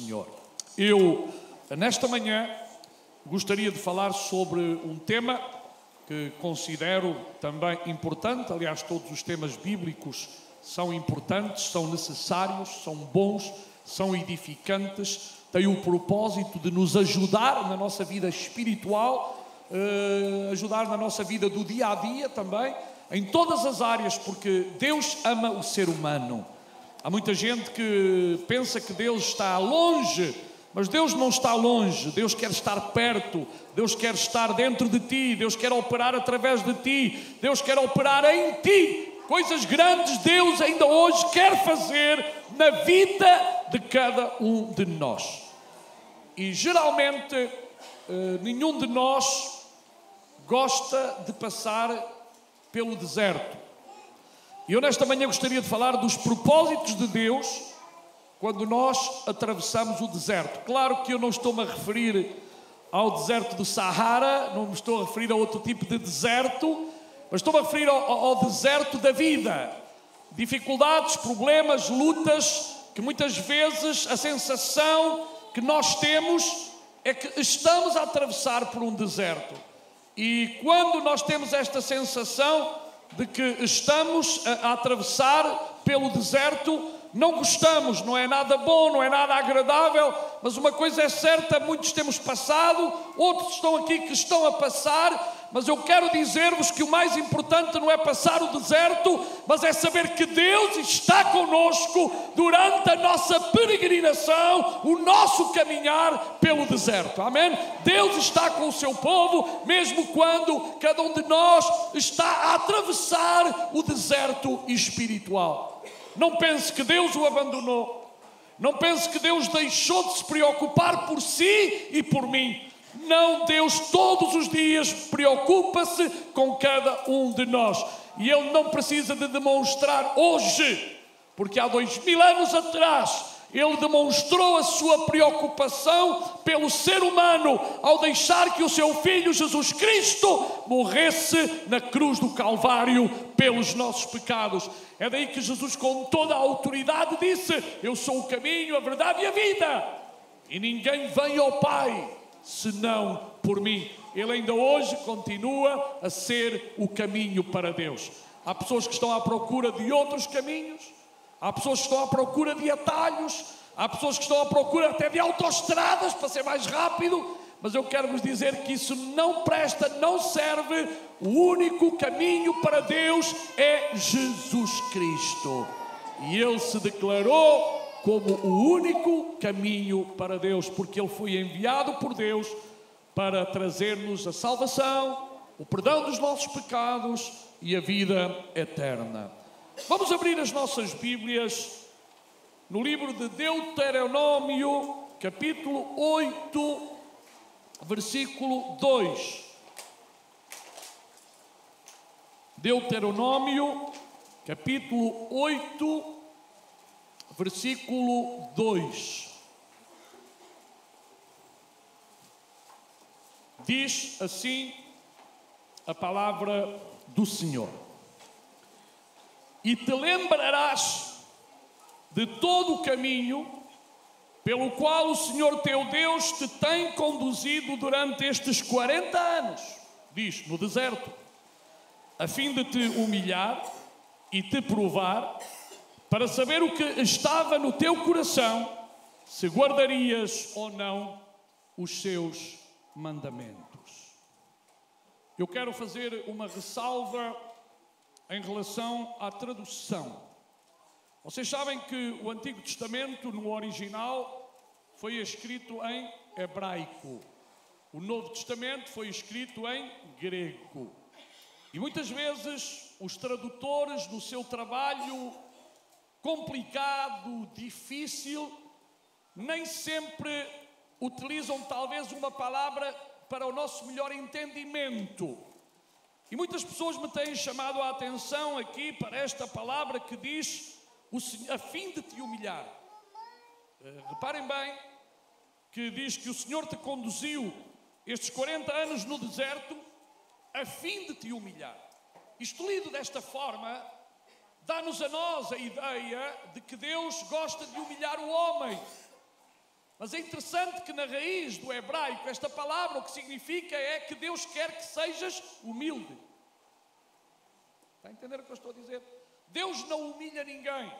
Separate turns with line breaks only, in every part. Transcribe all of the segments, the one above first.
Senhor. Eu, nesta manhã, gostaria de falar sobre um tema que considero também importante. Aliás, todos os temas bíblicos são importantes, são necessários, são bons, são edificantes, têm o propósito de nos ajudar na nossa vida espiritual, ajudar na nossa vida do dia a dia também, em todas as áreas, porque Deus ama o ser humano. Há muita gente que pensa que Deus está longe, mas Deus não está longe. Deus quer estar perto, Deus quer estar dentro de ti, Deus quer operar através de ti, Deus quer operar em ti. Coisas grandes Deus ainda hoje quer fazer na vida de cada um de nós. E geralmente nenhum de nós gosta de passar pelo deserto. E eu nesta manhã gostaria de falar dos propósitos de Deus quando nós atravessamos o deserto. Claro que eu não estou-me a referir ao deserto do Sahara, não me estou a referir a outro tipo de deserto, mas estou-me a referir ao deserto da vida. Dificuldades, problemas, lutas, que muitas vezes a sensação que nós temos é que estamos a atravessar por um deserto. E quando nós temos esta sensação de que estamos a atravessar pelo deserto, não gostamos, não é nada bom, não é nada agradável, mas uma coisa é certa, muitos temos passado, outros estão aqui que estão a passar, mas eu quero dizer-vos que o mais importante não é passar o deserto, mas é saber que Deus está conosco durante a nossa peregrinação, o nosso caminhar pelo deserto, amém? Deus está com o seu povo, mesmo quando cada um de nós está a atravessar o deserto espiritual. Não pense que Deus o abandonou. Não pense que Deus deixou de se preocupar por si e por mim. Não, Deus todos os dias preocupa-se com cada um de nós. E Ele não precisa de demonstrar hoje, porque há 2000 anos atrás Ele demonstrou a sua preocupação pelo ser humano ao deixar que o seu Filho Jesus Cristo morresse na cruz do Calvário pelos nossos pecados. É daí que Jesus, com toda a autoridade, disse: eu sou o caminho, a verdade e a vida, e ninguém vem ao Pai senão por mim. Ele ainda hoje continua a ser o caminho para Deus. Há pessoas que estão à procura de outros caminhos, há pessoas que estão à procura de atalhos, há pessoas que estão à procura até de autoestradas para ser mais rápido, mas eu quero vos dizer que isso não presta, não serve. O único caminho para Deus é Jesus Cristo. E Ele se declarou como o único caminho para Deus, porque Ele foi enviado por Deus para trazer-nos a salvação, o perdão dos nossos pecados e a vida eterna. Vamos abrir as nossas Bíblias no livro de Deuteronômio, capítulo 8, versículo 2. Deuteronômio, capítulo 8, versículo 2. Diz assim a palavra do Senhor: e te lembrarás de todo o caminho pelo qual o Senhor teu Deus te tem conduzido durante estes 40 anos, diz, no deserto, a fim de te humilhar e te provar, para saber o que estava no teu coração, se guardarias ou não os seus mandamentos. Eu quero fazer uma ressalva em relação à tradução. Vocês sabem que o Antigo Testamento, no original, foi escrito em hebraico. O Novo Testamento foi escrito em grego. E muitas vezes os tradutores, no seu trabalho complicado, difícil, nem sempre utilizam talvez uma palavra para o nosso melhor entendimento. E muitas pessoas me têm chamado a atenção aqui para esta palavra que diz a fim de te humilhar. Reparem bem que diz que o Senhor te conduziu estes 40 anos no deserto a fim de te humilhar. Isto lido desta forma dá-nos a nós a ideia de que Deus gosta de humilhar o homem. Mas é interessante que na raiz do hebraico, esta palavra o que significa é que Deus quer que sejas humilde. Está a entender o que eu estou a dizer? Deus não humilha ninguém,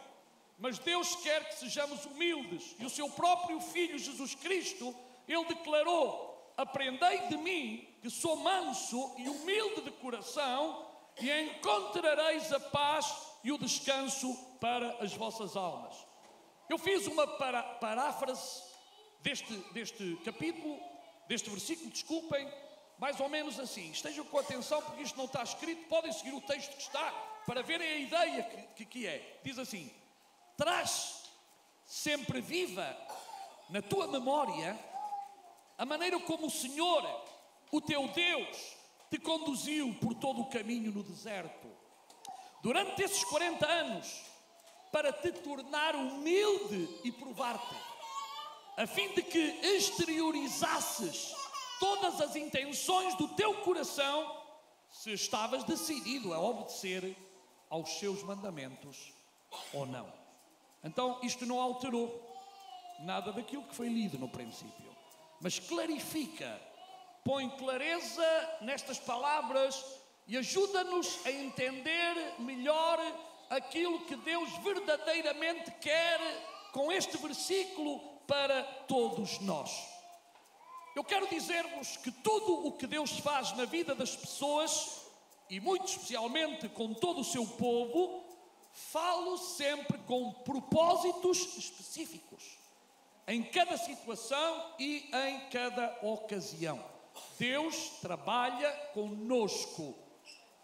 mas Deus quer que sejamos humildes. E o seu próprio Filho Jesus Cristo, Ele declarou: aprendei de mim, que sou manso e humilde de coração, e encontrareis a paz e o descanso para as vossas almas. Eu fiz uma paráfrase deste capítulo, deste versículo, desculpem, mais ou menos assim. Estejam com atenção porque isto não está escrito, podem seguir o texto que está para verem a ideia que é. Diz assim: traz sempre viva na tua memória a maneira como o Senhor, o teu Deus, te conduziu por todo o caminho no deserto durante esses 40 anos para te tornar humilde e provar-te, a fim de que exteriorizasses todas as intenções do teu coração, se estavas decidido a obedecer aos seus mandamentos ou não. Então isto não alterou nada daquilo que foi lido no princípio, mas clarifica, põe clareza nestas palavras e ajuda-nos a entender melhor aquilo que Deus verdadeiramente quer com este versículo para todos nós. Eu quero dizer-vos que tudo o que Deus faz na vida das pessoas, e muito especialmente com todo o seu povo, falo sempre com propósitos específicos, em cada situação e em cada ocasião. Deus trabalha conosco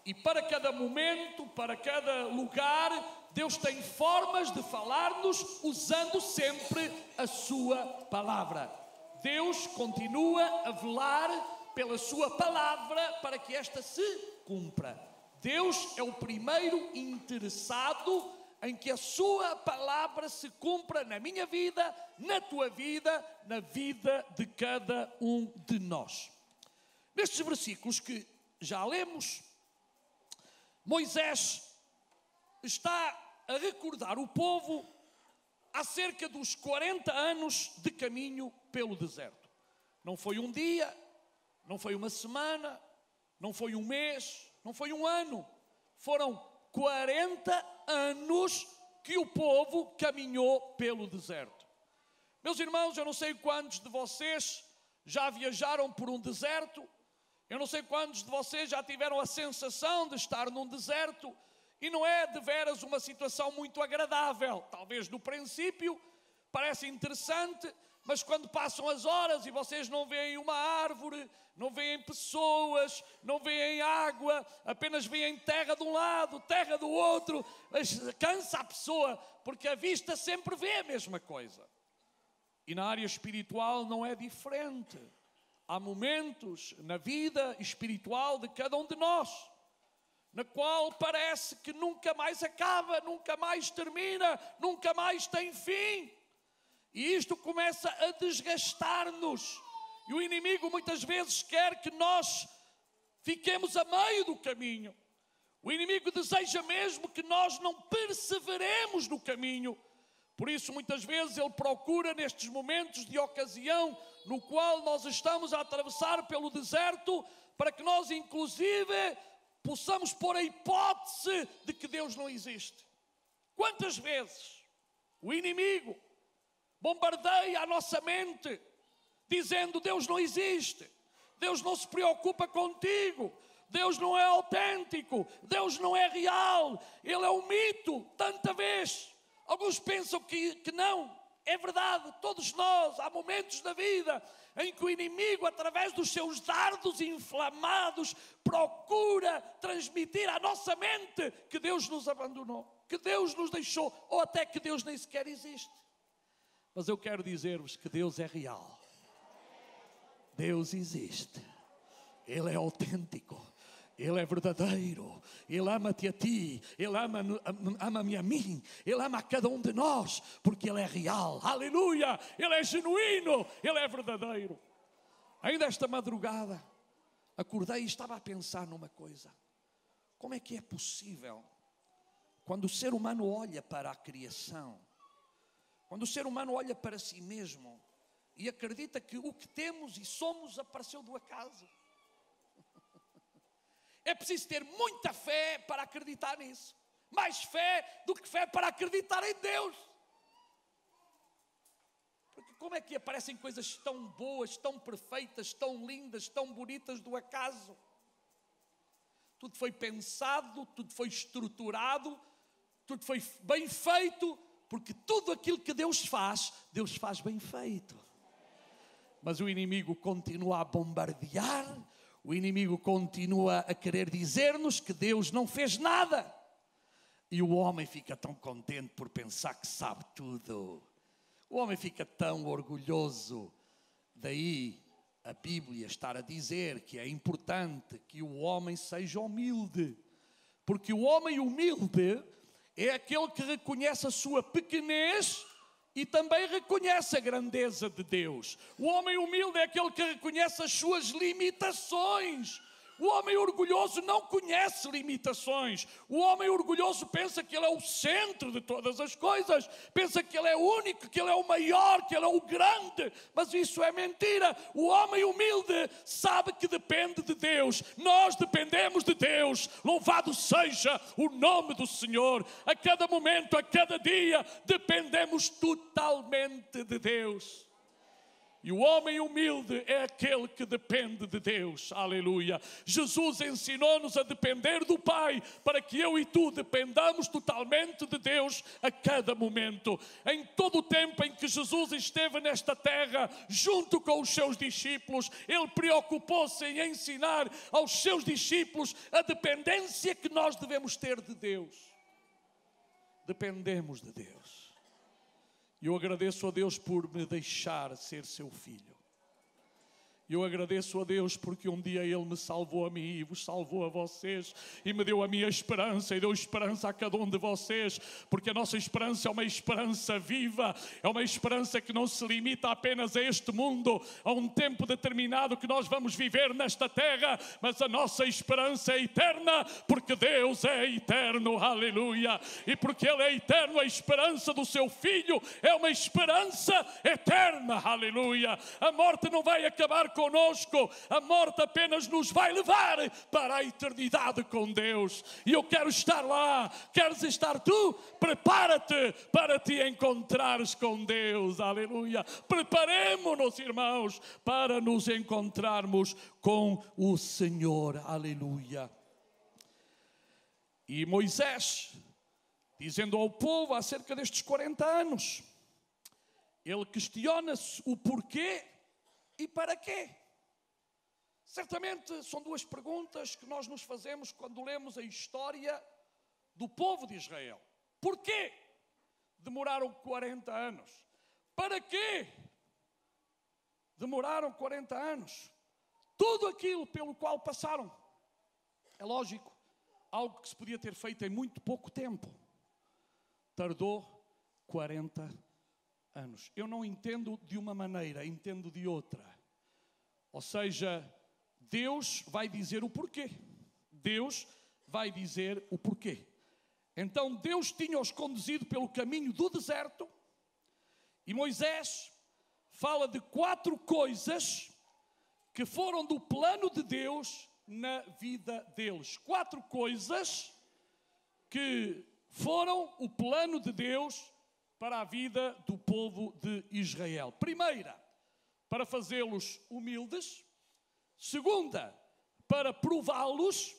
e para cada momento, para cada lugar, Deus tem formas de falar-nos usando sempre a sua palavra. Deus continua a velar pela sua palavra para que esta se cumpra. Deus é o primeiro interessado em que a sua palavra se cumpra na minha vida, na tua vida, na vida de cada um de nós. Nestes versículos que já lemos, Moisés está a recordar o povo acerca dos 40 anos de caminho pelo deserto. Não foi um dia, não foi uma semana, não foi um mês, não foi um ano. Foram 40 anos que o povo caminhou pelo deserto. Meus irmãos, eu não sei quantos de vocês já viajaram por um deserto. Eu não sei quantos de vocês já tiveram a sensação de estar num deserto e não é de veras uma situação muito agradável. Talvez no princípio parece interessante, mas quando passam as horas e vocês não veem uma árvore, não veem pessoas, não veem água, apenas veem terra de um lado, terra do outro, mas cansa a pessoa, porque a vista sempre vê a mesma coisa. E na área espiritual não é diferente. Há momentos na vida espiritual de cada um de nós, na qual parece que nunca mais acaba, nunca mais termina, nunca mais tem fim. E isto começa a desgastar-nos. E o inimigo muitas vezes quer que nós fiquemos a meio do caminho. O inimigo deseja mesmo que nós não perseveremos no caminho. Por isso, muitas vezes, ele procura nestes momentos de ocasião no qual nós estamos a atravessar pelo deserto, para que nós, inclusive, possamos pôr a hipótese de que Deus não existe. Quantas vezes o inimigo bombardeia a nossa mente, dizendo: Deus não existe, Deus não se preocupa contigo, Deus não é autêntico, Deus não é real, Ele é um mito, tanta vez. Alguns pensam que não, é verdade, todos nós, há momentos da vida em que o inimigo, através dos seus dardos inflamados, procura transmitir à nossa mente que Deus nos abandonou, que Deus nos deixou, ou até que Deus nem sequer existe. Mas eu quero dizer-vos que Deus é real, Deus existe, Ele é autêntico, Ele é verdadeiro, Ele ama-te a ti, Ele ama-me a mim, Ele ama a cada um de nós, porque Ele é real, aleluia, Ele é genuíno, Ele é verdadeiro. Ainda esta madrugada, acordei e estava a pensar numa coisa: como é que é possível, quando o ser humano olha para a criação, quando o ser humano olha para si mesmo e acredita que o que temos e somos apareceu do acaso. É preciso ter muita fé para acreditar nisso. Mais fé do que fé para acreditar em Deus. Porque como é que aparecem coisas tão boas, tão perfeitas, tão lindas, tão bonitas do acaso? Tudo foi pensado, tudo foi estruturado, tudo foi bem feito, porque tudo aquilo que Deus faz bem feito. Mas o inimigo continua a bombardear, o inimigo continua a querer dizer-nos que Deus não fez nada. E o homem fica tão contente por pensar que sabe tudo. O homem fica tão orgulhoso. Daí a Bíblia estar a dizer que é importante que o homem seja humilde. Porque o homem humilde é aquele que reconhece a sua pequenez e também reconhece a grandeza de Deus. O homem humilde é aquele que reconhece as suas limitações. O homem orgulhoso não conhece limitações. O homem orgulhoso pensa que ele é o centro de todas as coisas. Pensa que ele é o único, que ele é o maior, que ele é o grande. Mas isso é mentira. O homem humilde sabe que depende de Deus. Nós dependemos de Deus. Louvado seja o nome do Senhor. A cada momento, a cada dia, dependemos totalmente de Deus. E o homem humilde é aquele que depende de Deus. Aleluia. Jesus ensinou-nos a depender do Pai, para que eu e tu dependamos totalmente de Deus a cada momento. Em todo o tempo em que Jesus esteve nesta terra, junto com os seus discípulos, Ele preocupou-se em ensinar aos seus discípulos a dependência que nós devemos ter de Deus. Dependemos de Deus. E eu agradeço a Deus por me deixar ser seu filho. Eu agradeço a Deus porque um dia Ele me salvou a mim e vos salvou a vocês e me deu a minha esperança e deu esperança a cada um de vocês, porque a nossa esperança é uma esperança viva, é uma esperança que não se limita apenas a este mundo, a um tempo determinado que nós vamos viver nesta terra, mas a nossa esperança é eterna, porque Deus é eterno, aleluia, e porque Ele é eterno, a esperança do seu Filho é uma esperança eterna, aleluia. A morte não vai acabar conosco, a morte apenas nos vai levar para a eternidade com Deus. E eu quero estar lá. Queres estar tu? Prepara-te para te encontrares com Deus, aleluia. Preparemo-nos, irmãos, para nos encontrarmos com o Senhor, aleluia. E Moisés, dizendo ao povo acerca destes 40 anos, ele questiona-se o porquê e para quê? Certamente são duas perguntas que nós nos fazemos quando lemos a história do povo de Israel. Porquê demoraram 40 anos? Para quê demoraram 40 anos? Tudo aquilo pelo qual passaram. É lógico, algo que se podia ter feito em muito pouco tempo. Tardou 40 anos. Eu não entendo de uma maneira, entendo de outra. Ou seja, Deus vai dizer o porquê. Deus vai dizer o porquê. Então Deus tinha-os conduzido pelo caminho do deserto e Moisés fala de 4 coisas que foram do plano de Deus na vida deles. 4 coisas que foram o plano de Deus para a vida do povo de Israel. Primeira, para fazê-los humildes. Segunda, para prová-los.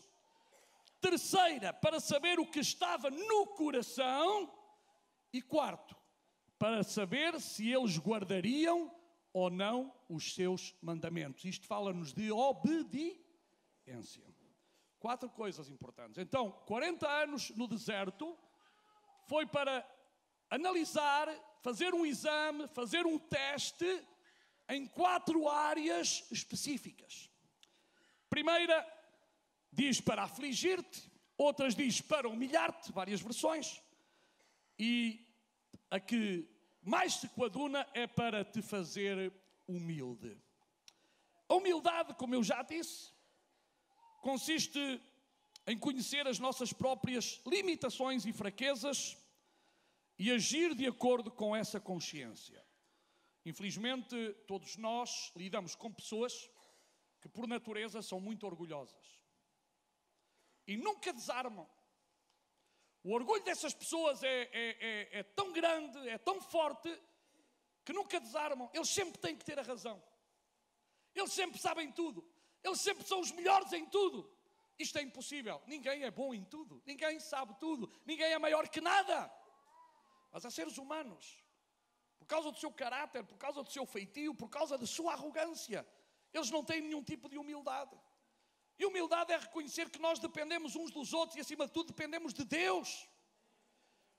Terceira, para saber o que estava no coração. E quarto, para saber se eles guardariam ou não os seus mandamentos. Isto fala-nos de obediência. 4 coisas importantes. Então, 40 anos no deserto foi para analisar, fazer um exame, fazer um teste em 4 áreas específicas. Primeira diz para afligir-te, outras diz para humilhar-te, várias versões. E a que mais se coaduna é para te fazer humilde. A humildade, como eu já disse, consiste em conhecer as nossas próprias limitações e fraquezas e agir de acordo com essa consciência. Infelizmente, todos nós lidamos com pessoas que, por natureza, são muito orgulhosas e nunca desarmam. O orgulho dessas pessoas é tão grande, é tão forte, que nunca desarmam. Eles sempre têm que ter a razão. Eles sempre sabem tudo. Eles sempre são os melhores em tudo. Isto é impossível. Ninguém é bom em tudo. Ninguém sabe tudo. Ninguém é maior que nada. Mas há seres humanos, por causa do seu caráter, por causa do seu feitio, por causa da sua arrogância, eles não têm nenhum tipo de humildade. E humildade é reconhecer que nós dependemos uns dos outros e, acima de tudo, dependemos de Deus.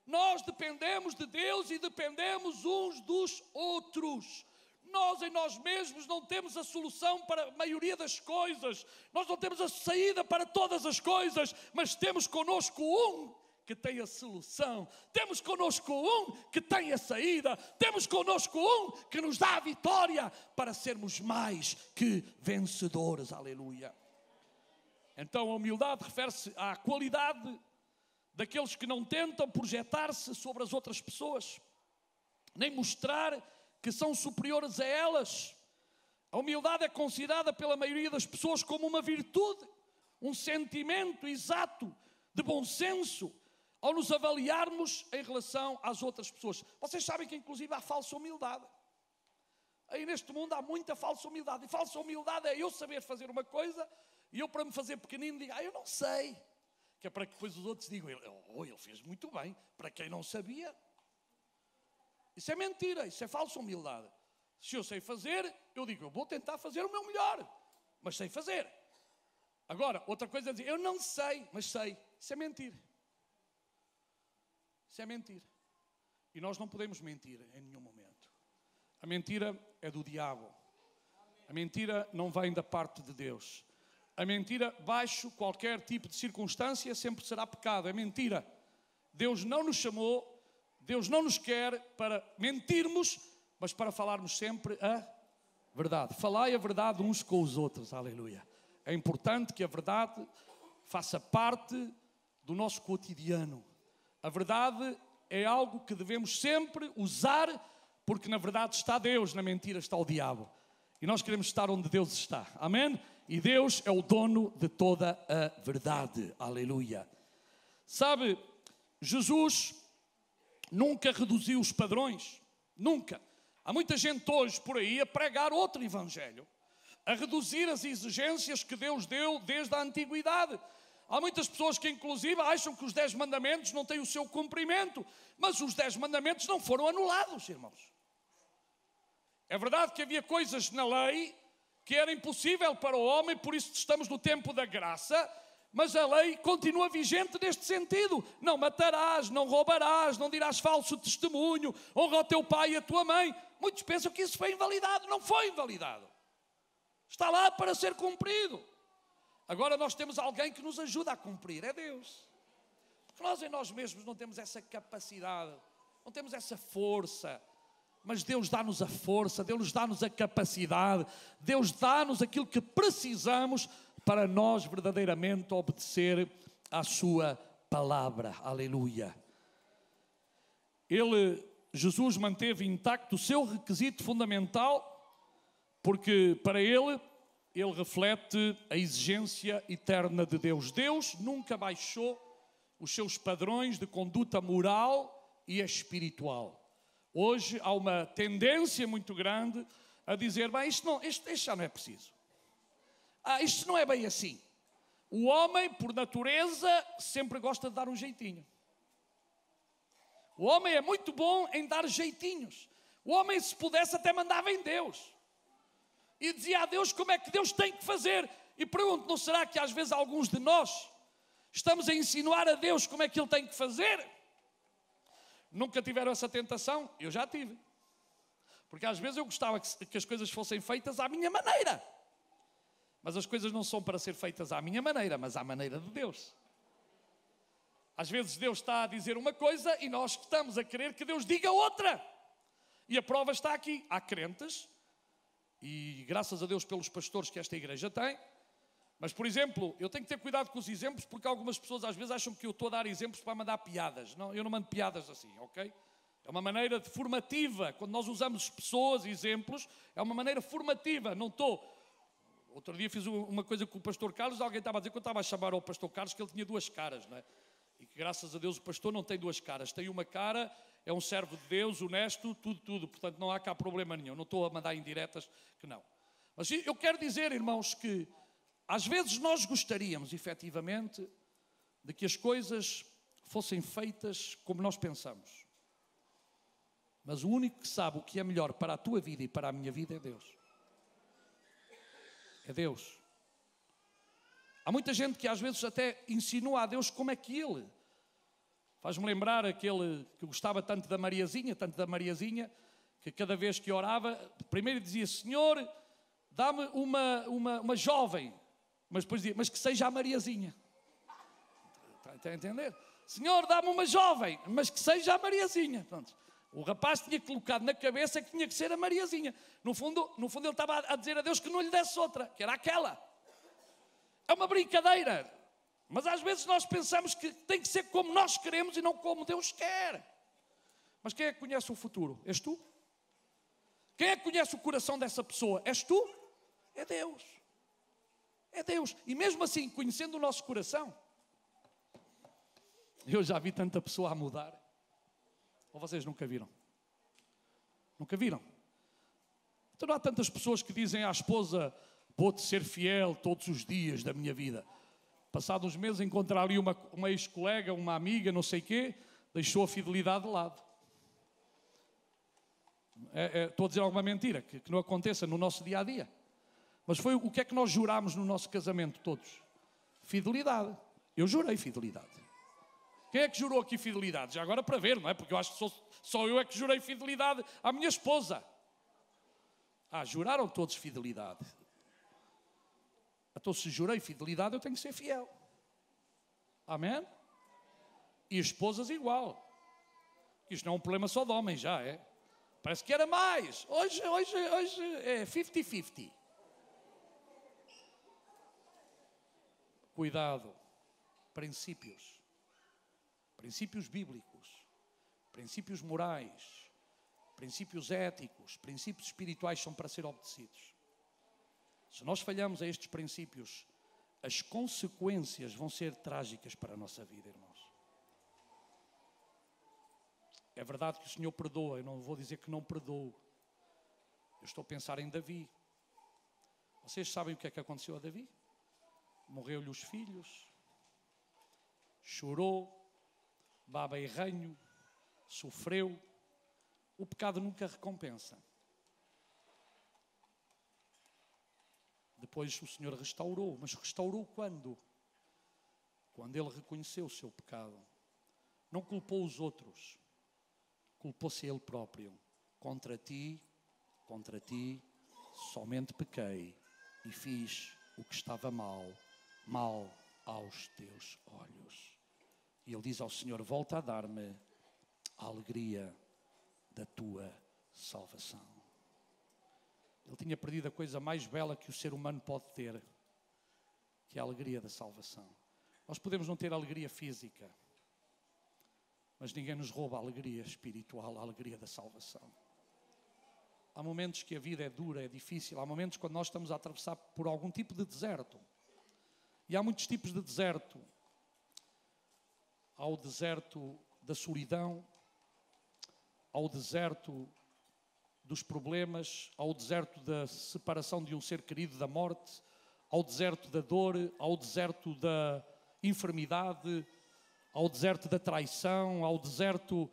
Nós dependemos de Deus e dependemos uns dos outros. Nós em nós mesmos não temos a solução para a maioria das coisas. Nós não temos a saída para todas as coisas, mas temos connosco um que tem a solução. Temos connosco um que tem a saída. Temos connosco um que nos dá a vitória para sermos mais que vencedores. Aleluia. Então a humildade refere-se à qualidade daqueles que não tentam projetar-se sobre as outras pessoas, nem mostrar que são superiores a elas. A humildade é considerada pela maioria das pessoas como uma virtude, um sentimento exato de bom senso, ao nos avaliarmos em relação às outras pessoas. Vocês sabem que inclusive há falsa humildade. Aí neste mundo há muita falsa humildade. E falsa humildade é eu saber fazer uma coisa e eu, para me fazer pequenino, digo, eu não sei. Que é para que depois os outros digam, ele fez muito bem, para quem não sabia. Isso é mentira, isso é falsa humildade. Se eu sei fazer, eu digo, eu vou tentar fazer o meu melhor, mas sei fazer. Agora, outra coisa é dizer, eu não sei, mas sei. Isso é mentir. Isso é mentir. E nós não podemos mentir em nenhum momento. A mentira é do diabo. A mentira não vem da parte de Deus. A mentira, baixo qualquer tipo de circunstância, sempre será pecado. É mentira. Deus não nos chamou, Deus não nos quer para mentirmos, mas para falarmos sempre a verdade. Falai a verdade uns com os outros. Aleluia. É importante que a verdade faça parte do nosso cotidiano. A verdade é algo que devemos sempre usar, porque na verdade está Deus, na mentira está o diabo. E nós queremos estar onde Deus está. Amém? E Deus é o dono de toda a verdade. Aleluia. Sabe, Jesus nunca reduziu os padrões. Nunca. Há muita gente hoje por aí a pregar outro evangelho, a reduzir as exigências que Deus deu desde a antiguidade. Há muitas pessoas que inclusive acham que os 10 mandamentos não têm o seu cumprimento, mas os 10 mandamentos não foram anulados, irmãos. É verdade que havia coisas na lei que era impossível para o homem, por isso estamos no tempo da graça, mas a lei continua vigente neste sentido. Não matarás, não roubarás, não dirás falso testemunho, honra o teu pai e a tua mãe. Muitos pensam que isso foi invalidado. Não foi invalidado. Está lá para ser cumprido. Agora nós temos alguém que nos ajuda a cumprir, é Deus. Porque nós em nós mesmos não temos essa capacidade, não temos essa força. Mas Deus dá-nos a força, Deus dá-nos a capacidade, Deus dá-nos aquilo que precisamos para nós verdadeiramente obedecer à sua palavra. Aleluia. Jesus manteve intacto o seu requisito fundamental, porque para ele reflete a exigência eterna de Deus. Deus nunca baixou os seus padrões de conduta moral e espiritual. Hoje há uma tendência muito grande a dizer, isto já não é preciso. Isto não é bem assim. O homem, por natureza, sempre gosta de dar um jeitinho. O homem é muito bom em dar jeitinhos. O homem, se pudesse, até mandava em Deus. E dizia a Deus como é que Deus tem que fazer. E pergunto, não será que às vezes alguns de nós estamos a insinuar a Deus como é que Ele tem que fazer? Nunca tiveram essa tentação? Eu já tive. Porque às vezes eu gostava que as coisas fossem feitas à minha maneira. Mas as coisas não são para ser feitas à minha maneira, mas à maneira de Deus. Às vezes Deus está a dizer uma coisa e nós estamos a querer que Deus diga outra. E a prova está aqui. Há crentes, e graças a Deus pelos pastores que esta igreja tem, mas, por exemplo, eu tenho que ter cuidado com os exemplos, porque algumas pessoas às vezes acham que eu estou a dar exemplos para mandar piadas. Não, eu não mando piadas assim, ok? É uma maneira formativa. Quando nós usamos pessoas, exemplos, é uma maneira formativa. Não estou... Outro dia fiz uma coisa com o pastor Carlos, alguém estava a dizer que eu estava a chamar ao pastor Carlos que ele tinha duas caras, não é? E que graças a Deus o pastor não tem duas caras. Tem uma cara, é um servo de Deus, honesto, tudo. Portanto, não há cá problema nenhum. Não estou a mandar indiretas que não. Mas eu quero dizer, irmãos, que às vezes nós gostaríamos, efetivamente, de que as coisas fossem feitas como nós pensamos. Mas o único que sabe o que é melhor para a tua vida e para a minha vida é Deus. É Deus. Há muita gente que às vezes até insinua a Deus como é que Ele. Faz-me lembrar aquele que gostava tanto da Mariazinha, que cada vez que orava, primeiro dizia, Senhor, dá-me uma jovem, mas depois dizia, mas que seja a Mariazinha. Está a entender? Senhor, dá-me uma jovem, mas que seja a Mariazinha. Pronto. O rapaz tinha colocado na cabeça que tinha que ser a Mariazinha. No fundo ele estava a dizer a Deus que não lhe desse outra, que era aquela. É uma brincadeira, mas às vezes nós pensamos que tem que ser como nós queremos e não como Deus quer. Mas quem é que conhece o futuro? És tu? Quem é que conhece o coração dessa pessoa? És tu? É Deus. É Deus. E mesmo assim, conhecendo o nosso coração, eu já vi tanta pessoa a mudar. Ou vocês nunca viram? Nunca viram? Então não há tantas pessoas que dizem à esposa, vou-te ser fiel todos os dias da minha vida. Passados uns meses encontrar ali uma ex-colega, uma amiga, não sei o quê, deixou a fidelidade de lado. Estou a dizer alguma mentira que não aconteça no nosso dia-a-dia. Mas foi o que é que nós jurámos no nosso casamento todos? Fidelidade. Eu jurei fidelidade. Quem é que jurou aqui fidelidade? Já agora para ver, não é? Porque eu acho que só eu é que jurei fidelidade à minha esposa. Juraram todos fidelidade. Então se jurei fidelidade, eu tenho que ser fiel. Amém? E esposas igual. Isto não é um problema só de homens, já é. Parece que era mais. Hoje é 50-50. Cuidado. Princípios. Princípios bíblicos. Princípios morais. Princípios éticos. Princípios espirituais são para ser obedecidos. Se nós falhamos a estes princípios, as consequências vão ser trágicas para a nossa vida, irmãos. É verdade que o Senhor perdoa, eu não vou dizer que não perdoa. Eu estou a pensar em Davi. Vocês sabem o que é que aconteceu a Davi? Morreu-lhe os filhos, chorou, baba e ranho, sofreu. O pecado nunca recompensa. Depois o Senhor restaurou, mas restaurou quando? Quando ele reconheceu o seu pecado. Não culpou os outros, culpou-se ele próprio. Contra ti, somente pequei e fiz o que estava mal aos teus olhos. E ele diz ao Senhor, volta a dar-me a alegria da tua salvação. Ele tinha perdido a coisa mais bela que o ser humano pode ter, que é a alegria da salvação. Nós podemos não ter alegria física, mas ninguém nos rouba a alegria espiritual, a alegria da salvação. Há momentos que a vida é dura, é difícil. Há momentos quando nós estamos a atravessar por algum tipo de deserto. E há muitos tipos de deserto. Há o deserto da solidão, há o deserto dos problemas, ao deserto da separação de um ser querido, da morte, ao deserto da dor, ao deserto da enfermidade, ao deserto da traição, ao deserto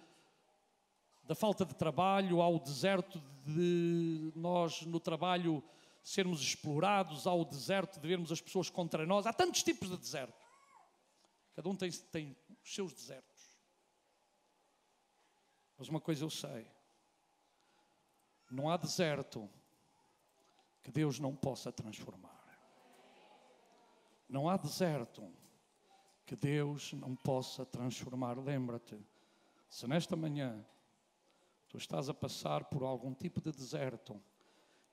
da falta de trabalho, ao deserto de nós no trabalho sermos explorados, ao deserto de vermos as pessoas contra nós. Há tantos tipos de deserto. Cada um tem os seus desertos. Mas uma coisa eu sei. Não há deserto que Deus não possa transformar. Não há deserto que Deus não possa transformar. Lembra-te, se nesta manhã tu estás a passar por algum tipo de deserto,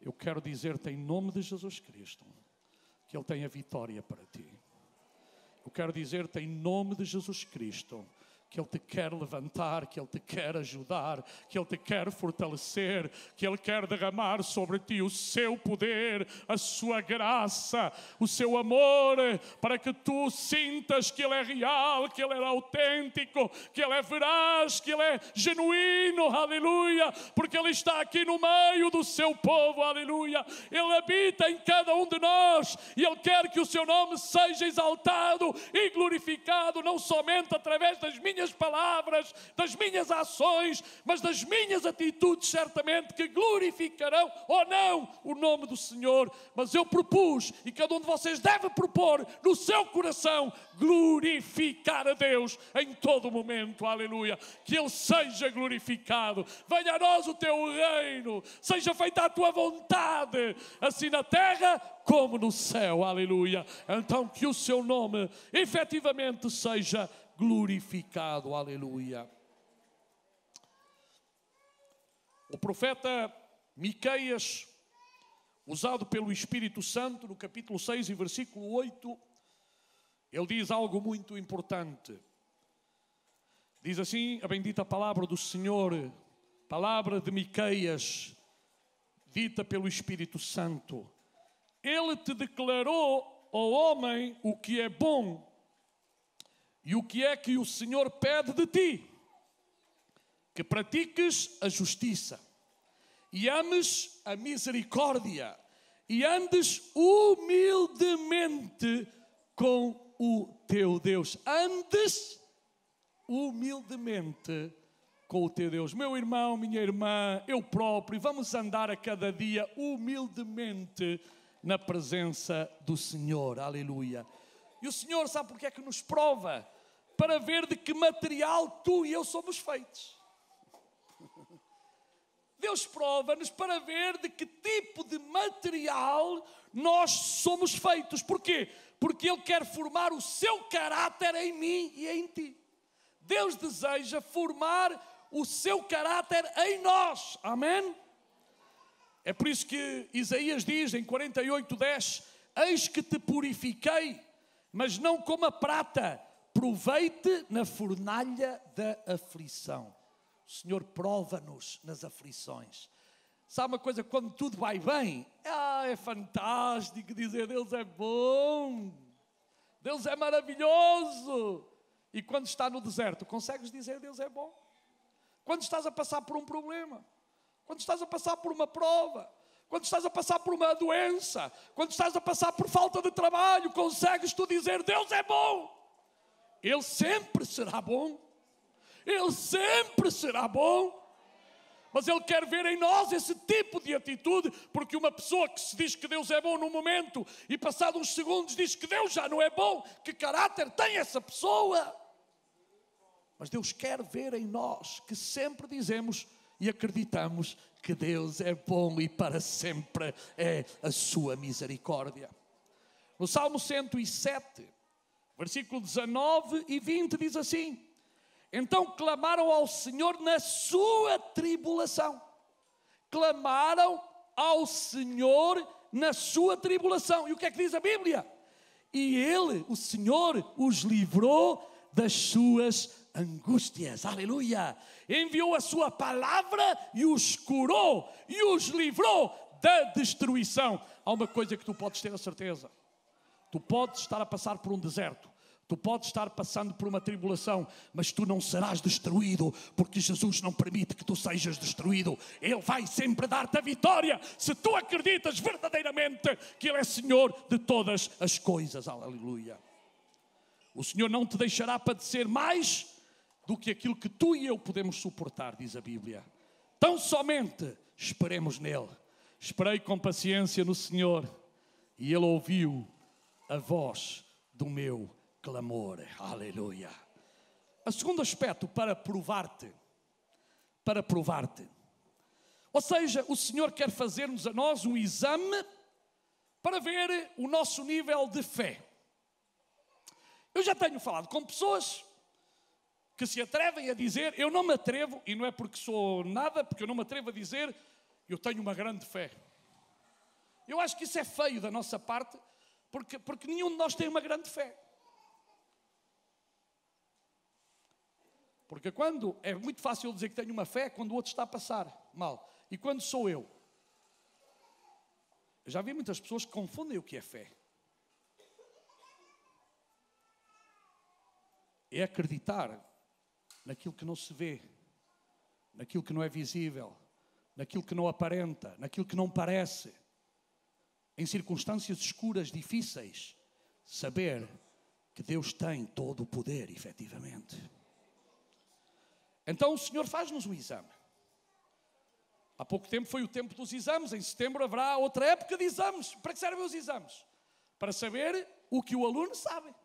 eu quero dizer-te em nome de Jesus Cristo que Ele tem a vitória para ti. Eu quero dizer-te em nome de Jesus Cristo que Ele te quer levantar, que Ele te quer ajudar, que Ele te quer fortalecer, que Ele quer derramar sobre ti o seu poder, a sua graça, o seu amor, para que tu sintas que Ele é real, que Ele é autêntico, que Ele é veraz, que Ele é genuíno, aleluia, porque Ele está aqui no meio do seu povo, aleluia. Ele habita em cada um de nós e Ele quer que o seu nome seja exaltado e glorificado, não somente através das minhas palavras, das minhas ações, mas das minhas atitudes, certamente, que glorificarão ou não o nome do Senhor. Mas eu propus, e cada um de vocês deve propor no seu coração, glorificar a Deus em todo momento, aleluia. Que Ele seja glorificado, venha a nós o teu reino, seja feita a tua vontade, assim na terra como no céu, aleluia. Então que o seu nome efetivamente seja glorificado, aleluia. O profeta Miqueias, usado pelo Espírito Santo, no capítulo 6 e versículo 8, ele diz algo muito importante. Diz assim a bendita palavra do Senhor, palavra de Miqueias, dita pelo Espírito Santo. Ele te declarou, ó homem, o que é bom e o que é que o Senhor pede de ti: que pratiques a justiça e ames a misericórdia e andes humildemente com o teu Deus. Andes humildemente com o teu Deus. Meu irmão, minha irmã, eu próprio, vamos andar a cada dia humildemente na presença do Senhor, aleluia. E o Senhor sabe porque é que nos prova? Para ver de que material tu e eu somos feitos. Deus prova-nos para ver de que tipo de material nós somos feitos. Porquê? Porque Ele quer formar o seu caráter em mim e em ti. Deus deseja formar o seu caráter em nós, amém? É por isso que Isaías diz em 48:10: eis que te purifiquei, mas não como a prata, provei-te na fornalha da aflição. O Senhor prova-nos nas aflições. Sabe uma coisa, quando tudo vai bem, é fantástico dizer Deus é bom, Deus é maravilhoso. E quando está no deserto, consegues dizer Deus é bom? Quando estás a passar por um problema, quando estás a passar por uma prova, quando estás a passar por uma doença, quando estás a passar por falta de trabalho, consegues tu dizer Deus é bom? Ele sempre será bom. Ele sempre será bom. Mas Ele quer ver em nós esse tipo de atitude, porque uma pessoa que se diz que Deus é bom num momento e passado uns segundos diz que Deus já não é bom, que caráter tem essa pessoa? Mas Deus quer ver em nós que sempre dizemos e acreditamos que Deus é bom e para sempre é a sua misericórdia. No Salmo 107, versículo 19 e 20 diz assim: então clamaram ao Senhor na sua tribulação. Clamaram ao Senhor na sua tribulação. E o que é que diz a Bíblia? E Ele, o Senhor, os livrou das suas angústias. Aleluia! Enviou a sua palavra e os curou e os livrou da destruição. Há uma coisa que tu podes ter a certeza. Tu podes estar a passar por um deserto. Tu podes estar passando por uma tribulação, mas tu não serás destruído, porque Jesus não permite que tu sejas destruído. Ele vai sempre dar-te a vitória, se tu acreditas verdadeiramente que Ele é Senhor de todas as coisas. Aleluia. O Senhor não te deixará padecer mais do que aquilo que tu e eu podemos suportar, diz a Bíblia. Tão somente esperemos nele. Esperei com paciência no Senhor e Ele ouviu a voz do meu clamor. Aleluia. O segundo aspecto, para provar-te. Ou seja, o Senhor quer fazer-nos a nós um exame para ver o nosso nível de fé. Eu já tenho falado com pessoas que se atrevem a dizer, eu não me atrevo, e não é porque sou nada, porque eu não me atrevo a dizer, eu tenho uma grande fé. Eu acho que isso é feio da nossa parte, porque nenhum de nós tem uma grande fé. Porque quando é muito fácil dizer que tenho uma fé quando o outro está a passar mal. E quando sou eu? Eu já vi muitas pessoas que confundem o que é fé. É acreditar naquilo que não se vê, naquilo que não é visível, naquilo que não aparenta, naquilo que não parece. Em circunstâncias escuras, difíceis, saber que Deus tem todo o poder, efetivamente. Então o Senhor faz-nos o exame. Há pouco tempo foi o tempo dos exames. Em setembro haverá outra época de exames. Para que servem os exames? Para saber o que o aluno sabe.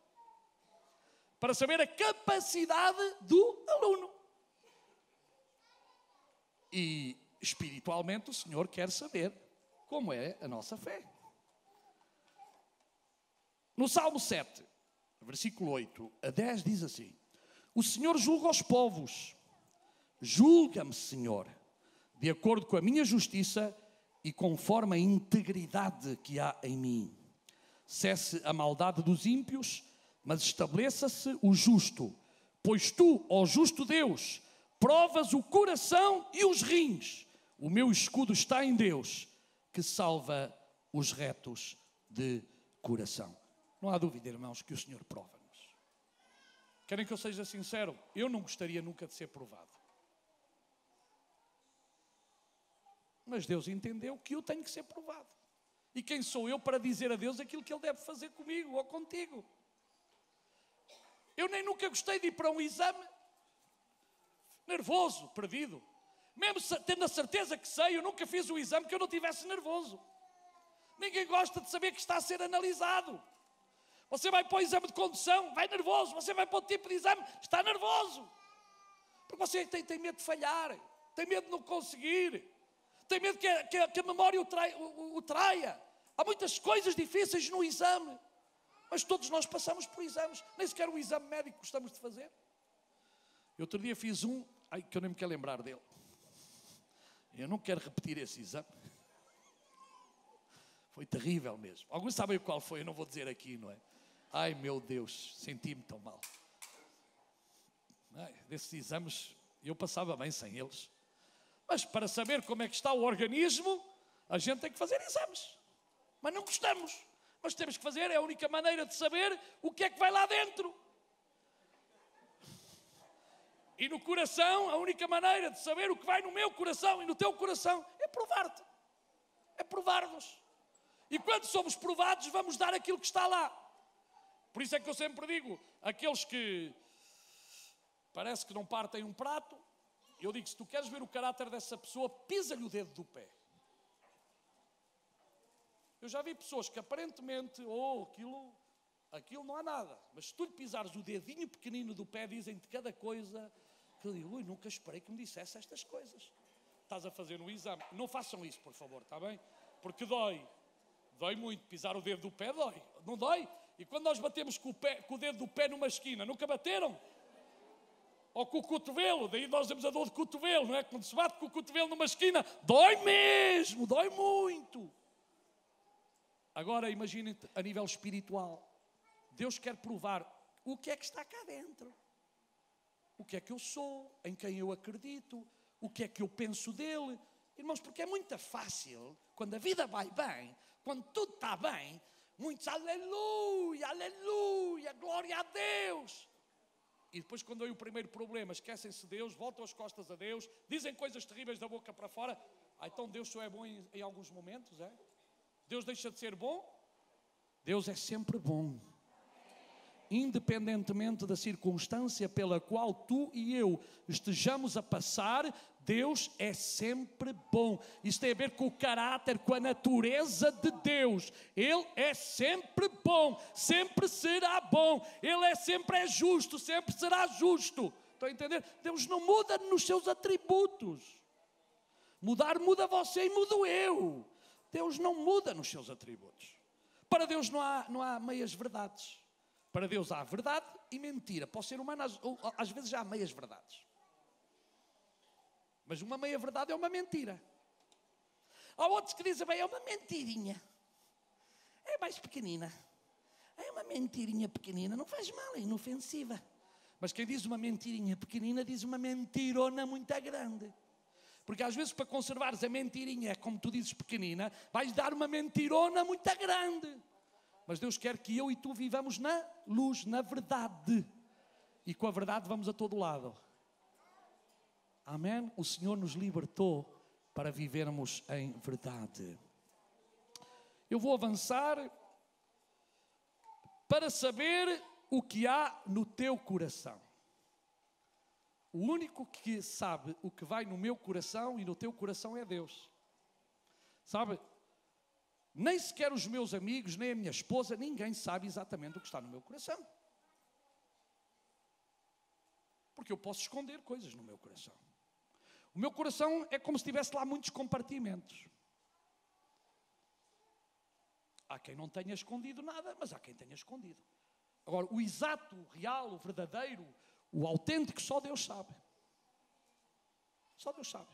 Para saber a capacidade do aluno. E espiritualmente o Senhor quer saber como é a nossa fé. No Salmo 7, versículo 8 a 10 diz assim: o Senhor julga os povos. Julga-me, Senhor, de acordo com a minha justiça e conforme a integridade que há em mim. Cesse a maldade dos ímpios, mas estabeleça-se o justo. Pois tu, ó justo Deus, provas o coração e os rins. O meu escudo está em Deus, que salva os retos de coração. Não há dúvida, irmãos, que o Senhor prova-nos. Querem que eu seja sincero? Eu não gostaria nunca de ser provado. Mas Deus entendeu que eu tenho que ser provado. E quem sou eu para dizer a Deus aquilo que Ele deve fazer comigo ou contigo? Eu nem nunca gostei de ir para um exame nervoso, perdido. Mesmo tendo a certeza que sei, eu nunca fiz o exame que eu não estivesse nervoso. Ninguém gosta de saber que está a ser analisado. Você vai para o exame de condução, vai nervoso. Você vai para outro tipo de exame, está nervoso. Porque você tem medo de falhar, tem medo de não conseguir. Tem medo que a memória o traia. Há muitas coisas difíceis no exame. Mas todos nós passamos por exames. Nem sequer o exame médico gostamos de fazer. Eu outro dia fiz um, que eu nem me quero lembrar dele. Eu não quero repetir esse exame. Foi terrível mesmo. Alguns sabem qual foi, eu não vou dizer aqui, não é? Ai meu Deus, senti-me tão mal. Desses exames, eu passava bem sem eles. Mas para saber como é que está o organismo, a gente tem que fazer exames. Mas não gostamos. Mas temos que fazer, é a única maneira de saber o que é que vai lá dentro. E no coração, a única maneira de saber o que vai no meu coração e no teu coração é provar-te. É provar-nos. E quando somos provados, vamos dar aquilo que está lá. Por isso é que eu sempre digo, aqueles que parece que não partem um prato, eu digo, se tu queres ver o caráter dessa pessoa, pisa-lhe o dedo do pé. Eu já vi pessoas que aparentemente, aquilo não há nada. Mas se tu lhe pisares o dedinho pequenino do pé, dizem-te cada coisa, que eu digo, nunca esperei que me dissesse estas coisas. Estás a fazer um exame. Não façam isso, por favor, está bem? Porque dói. Dói muito. Pisar o dedo do pé dói. Não dói? E quando nós batemos com o dedo do pé numa esquina, nunca bateram? Ou com o cotovelo, daí nós temos a dor de cotovelo, não é? Quando se bate com o cotovelo numa esquina, dói mesmo, dói muito. Agora imaginem a nível espiritual. Deus quer provar o que é que está cá dentro. O que é que eu sou, em quem eu acredito, o que é que eu penso dele. Irmãos, porque é muito fácil, quando a vida vai bem, quando tudo está bem, muitos aleluia, aleluia, glória a Deus. E depois quando vem o primeiro problema, esquecem-se de Deus, voltam as costas a Deus, dizem coisas terríveis da boca para fora. Então Deus só é bom em alguns momentos, é? Deus deixa de ser bom? Deus é sempre bom. Independentemente da circunstância pela qual tu e eu estejamos a passar, Deus é sempre bom. Isso tem a ver com o caráter, com a natureza de Deus. Ele é sempre bom, sempre será bom. Ele é justo, sempre será justo. Estão a entender? Deus não muda nos seus atributos. Mudar muda você e mudo eu. Deus não muda nos seus atributos. Para Deus não há meias verdades. Para Deus há verdade e mentira. Para o ser humano, às vezes, já há meias verdades. Mas uma meia verdade é uma mentira. Há outros que dizem, bem, é uma mentirinha. É mais pequenina. É uma mentirinha pequenina. Não faz mal, é inofensiva. Mas quem diz uma mentirinha pequenina diz uma mentirona muito grande. Porque às vezes para conservares a mentirinha, como tu dizes, pequenina, vais dar uma mentirona muito grande. Mas Deus quer que eu e tu vivamos na luz, na verdade. E com a verdade vamos a todo lado. Amém? O Senhor nos libertou para vivermos em verdade. Eu vou avançar para saber o que há no teu coração. O único que sabe o que vai no meu coração e no teu coração é Deus. Sabe? Nem sequer os meus amigos, nem a minha esposa, ninguém sabe exatamente o que está no meu coração. Porque eu posso esconder coisas no meu coração. O meu coração é como se tivesse lá muitos compartimentos. Há quem não tenha escondido nada, mas há quem tenha escondido. Agora, o exato, o real, o verdadeiro, o autêntico, só Deus sabe. Só Deus sabe.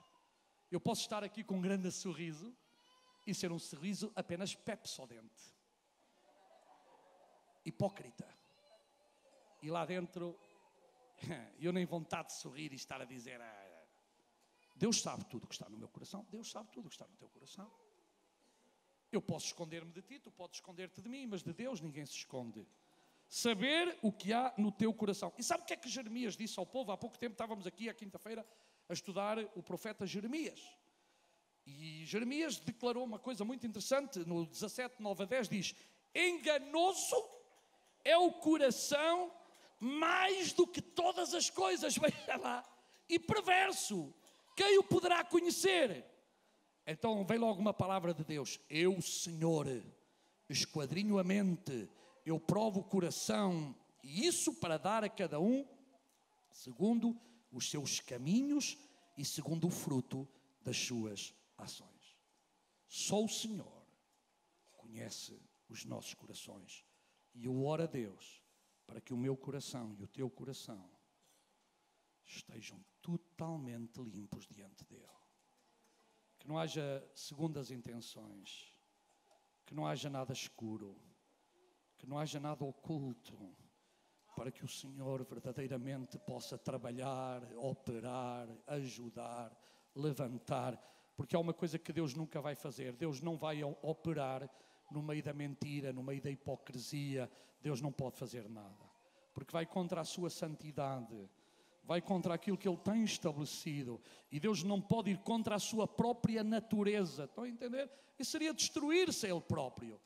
Eu posso estar aqui com um grande sorriso e ser um sorriso apenas pepsodente. Hipócrita. E lá dentro, eu nem vontade de sorrir e estar a dizer... Deus sabe tudo o que está no meu coração. Deus sabe tudo o que está no teu coração. Eu posso esconder-me de ti, tu podes esconder-te de mim, mas de Deus ninguém se esconde. Saber o que há no teu coração. E sabe o que é que Jeremias disse ao povo? Há pouco tempo estávamos aqui, à quinta-feira, a estudar o profeta Jeremias. E Jeremias declarou uma coisa muito interessante, no 17, 9 a 10, diz: enganoso é o coração mais do que todas as coisas, veja lá, e perverso, quem o poderá conhecer? Então vem logo uma palavra de Deus: eu, Senhor, esquadrinho a mente, eu provo o coração, e isso para dar a cada um segundo os seus caminhos e segundo o fruto das suas ações. Só o Senhor conhece os nossos corações. E eu oro a Deus para que o meu coração e o teu coração estejam totalmente limpos diante dele. Que não haja segundas intenções, que não haja nada escuro, que não haja nada oculto, para que o Senhor verdadeiramente possa trabalhar, operar, ajudar, levantar, porque há uma coisa que Deus nunca vai fazer: Deus não vai operar no meio da mentira, no meio da hipocrisia. Deus não pode fazer nada, porque vai contra a sua santidade, vai contra aquilo que Ele tem estabelecido, e Deus não pode ir contra a sua própria natureza. Estão a entender? Isso seria destruir-se a Ele próprio.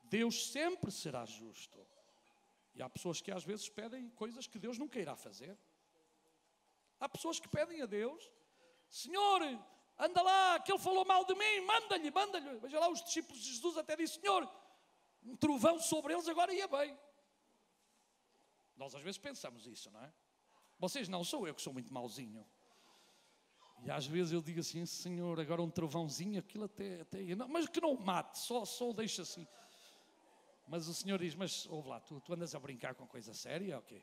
Deus sempre será justo. E há pessoas que às vezes pedem coisas que Deus nunca irá fazer. Há pessoas que pedem a Deus: Senhor, anda lá, que ele falou mal de mim, manda-lhe. Veja lá, os discípulos de Jesus até dizem: Senhor, um trovão sobre eles agora ia bem. Nós às vezes pensamos isso, não é? Vocês não, sou eu que sou muito mauzinho. E às vezes eu digo assim: Senhor, agora um trovãozinho, aquilo até ia. Não, mas que não o mate, só o deixa assim. Mas o Senhor diz: mas ouve lá, tu andas a brincar com coisa séria, ok?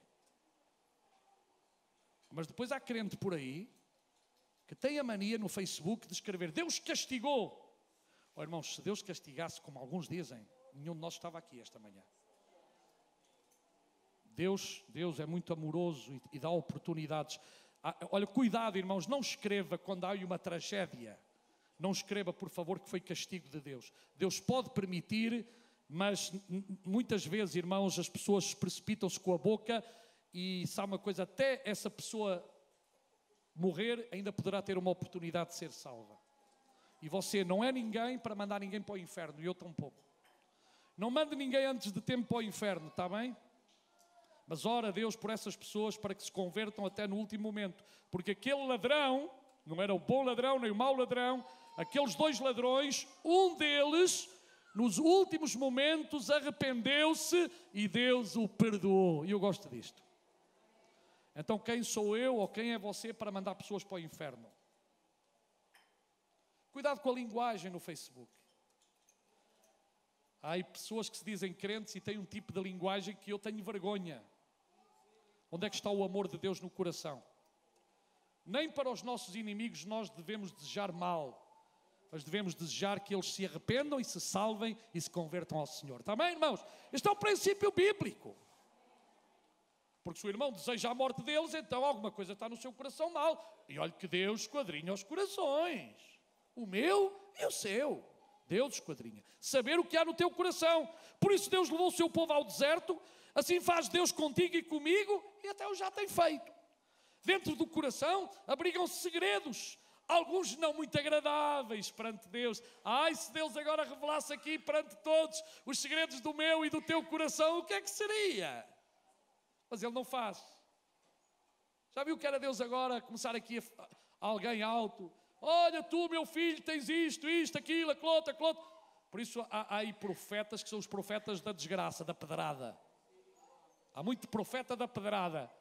Mas depois há crente por aí que tem a mania no Facebook de escrever: Deus castigou. Oh, irmãos, se Deus castigasse, como alguns dizem, nenhum de nós estava aqui esta manhã. Deus é muito amoroso e dá oportunidades. Olha, cuidado, irmãos, não escreva quando há uma tragédia. Não escreva, por favor, que foi castigo de Deus. Deus pode permitir, mas muitas vezes, irmãos, as pessoas precipitam-se com a boca e, sabe uma coisa, até essa pessoa morrer ainda poderá ter uma oportunidade de ser salva. E você não é ninguém para mandar ninguém para o inferno, e eu tampouco. Não mande ninguém antes de tempo para o inferno, está bem? Mas ora a Deus por essas pessoas para que se convertam até no último momento. Porque aquele ladrão, não era o bom ladrão nem o mau ladrão, aqueles dois ladrões, um deles, nos últimos momentos, arrependeu-se e Deus o perdoou. E eu gosto disto. Então quem sou eu ou quem é você para mandar pessoas para o inferno? Cuidado com a linguagem no Facebook. Há aí pessoas que se dizem crentes e têm um tipo de linguagem que eu tenho vergonha. Onde é que está o amor de Deus no coração? Nem para os nossos inimigos nós devemos desejar mal, mas devemos desejar que eles se arrependam e se salvem e se convertam ao Senhor. Está bem, irmãos? Este é o princípio bíblico. Porque se o irmão deseja a morte deles, então alguma coisa está no seu coração mal. E olha que Deus esquadrinha os corações. O meu e o seu. Deus esquadrinha. Saber o que há no teu coração. Por isso Deus levou o seu povo ao deserto. Assim faz Deus contigo e comigo. E até o já tem feito. Dentro do coração abrigam-se segredos. Alguns não muito agradáveis perante Deus. Ai, se Deus agora revelasse aqui perante todos os segredos do meu e do teu coração, o que é que seria? Mas Ele não faz. Já viu que era Deus agora começar aqui a alguém alto? Olha, tu, meu filho, tens isto, aquilo, aquilo outro. Por isso há aí profetas que são os profetas da desgraça, da pedrada. Há muito profeta da pedrada.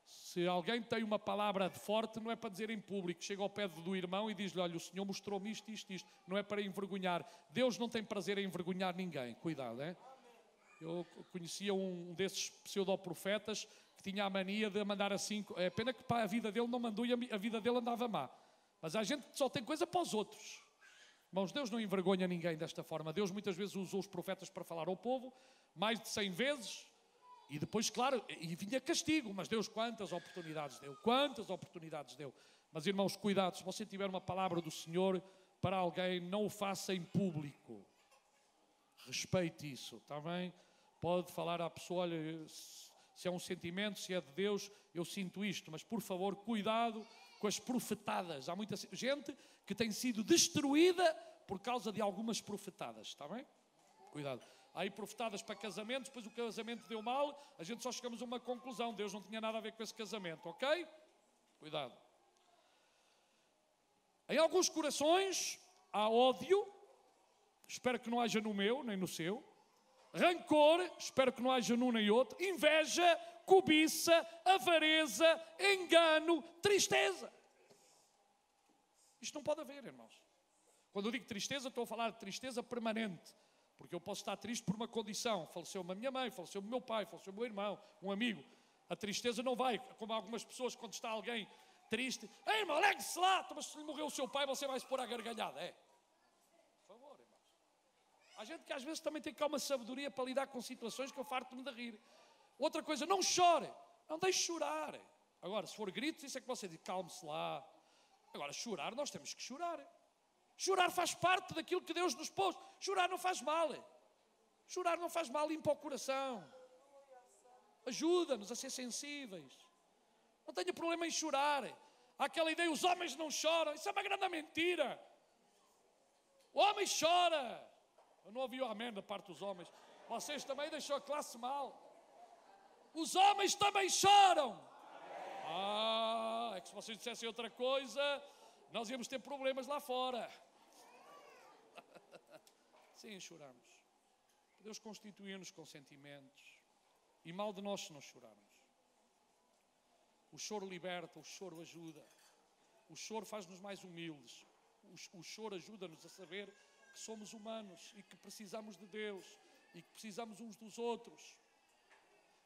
Se alguém tem uma palavra de forte, não é para dizer em público. Chega ao pé do irmão e diz-lhe, olha, o Senhor mostrou-me isto. Não é para envergonhar. Deus não tem prazer em envergonhar ninguém. Cuidado, é? Eu conhecia um desses pseudoprofetas que tinha a mania de mandar assim. É pena que para a vida dele não mandou e a vida dele andava má. Mas há gente que só tem coisa para os outros. Irmãos, Deus não envergonha ninguém desta forma. Deus muitas vezes usou os profetas para falar ao povo, mais de 100 vezes. E depois, claro, e vinha castigo. Mas Deus quantas oportunidades deu. Mas irmãos, cuidado, se você tiver uma palavra do Senhor para alguém, não o faça em público. Respeite isso, está bem? Pode falar à pessoa, olha, se é um sentimento, se é de Deus, eu sinto isto. Mas por favor, cuidado com as profetadas. Há muita gente que tem sido destruída por causa de algumas profetadas, está bem? Cuidado. Há aí profetadas para casamentos, depois o casamento deu mal, a gente só chegamos a uma conclusão. Deus não tinha nada a ver com esse casamento, ok? Cuidado. Em alguns corações há ódio, espero que não haja no meu, nem no seu. Rancor, espero que não haja num nem outro. Inveja, cobiça, avareza, engano, tristeza. Isto não pode haver, irmãos. Quando eu digo tristeza, estou a falar de tristeza permanente. Porque eu posso estar triste por uma condição. Faleceu-me a minha mãe, faleceu-me o meu pai, faleceu o meu irmão, um amigo. A tristeza não vai, como algumas pessoas, quando está alguém triste. Ei, irmão, alegre-se lá, mas se lhe morreu o seu pai, você vai se pôr à gargalhada. É. Por favor, irmãos. Há gente que às vezes também tem cá uma sabedoria para lidar com situações que eu farto-me de rir. Outra coisa, não chore, não deixe chorar. Agora, se for gritos, isso é que você diz, calme-se lá. Agora, chorar, nós temos que chorar. Chorar faz parte daquilo que Deus nos pôs. Chorar não faz mal. Chorar não faz mal, limpa o coração. Ajuda-nos a ser sensíveis. Não tenha problema em chorar. Há aquela ideia, os homens não choram. Isso é uma grande mentira. O homem chora. Eu não ouvi o amém da parte dos homens. Vocês também deixam a classe mal. Os homens também choram. É que se vocês dissessem outra coisa, nós íamos ter problemas lá fora. Sim, choramos. Deus constituiu-nos com sentimentos. E mal de nós se não chorarmos. O choro liberta, o choro ajuda. O choro faz-nos mais humildes. O choro ajuda-nos a saber que somos humanos e que precisamos de Deus e que precisamos uns dos outros.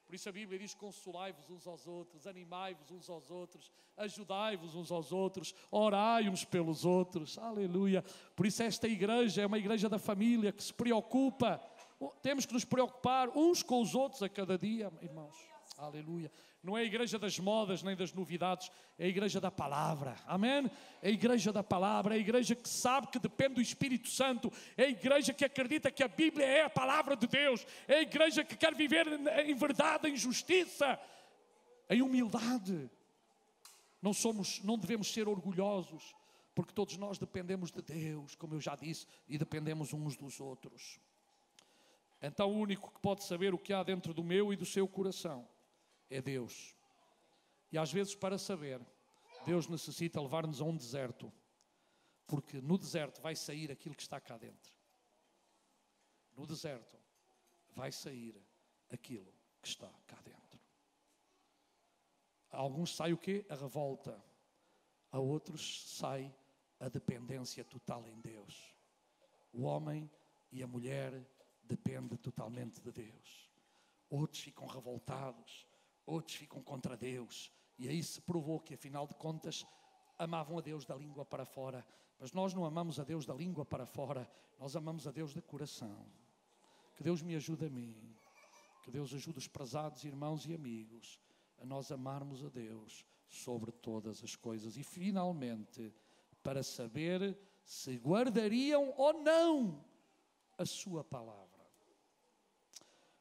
Por isso a Bíblia diz, consolai-vos uns aos outros, animai-vos uns aos outros, ajudai-vos uns aos outros, orai uns pelos outros, aleluia. Por isso esta igreja é uma igreja da família que se preocupa, temos que nos preocupar uns com os outros a cada dia, irmãos, aleluia. Não é a igreja das modas nem das novidades, é a igreja da palavra, amém? É a igreja da palavra, é a igreja que sabe que depende do Espírito Santo, é a igreja que acredita que a Bíblia é a palavra de Deus, é a igreja que quer viver em verdade, em justiça, em humildade. Não devemos ser orgulhosos, porque todos nós dependemos de Deus, como eu já disse, e dependemos uns dos outros. Então o único que pode saber o que há dentro do meu e do seu coração é Deus. E às vezes, para saber, Deus necessita levar-nos a um deserto, porque no deserto vai sair aquilo que está cá dentro. No deserto vai sair aquilo que está cá dentro. A alguns sai o quê? A revolta. A outros sai a dependência total em Deus. O homem e a mulher dependem totalmente de Deus. Outros ficam revoltados, outros ficam contra Deus. E aí se provou que, afinal de contas, amavam a Deus da língua para fora. Mas nós não amamos a Deus da língua para fora, nós amamos a Deus de coração. Que Deus me ajude a mim. Que Deus ajude os prezados irmãos e amigos a nós amarmos a Deus sobre todas as coisas. E finalmente, para saber se guardariam ou não a sua palavra.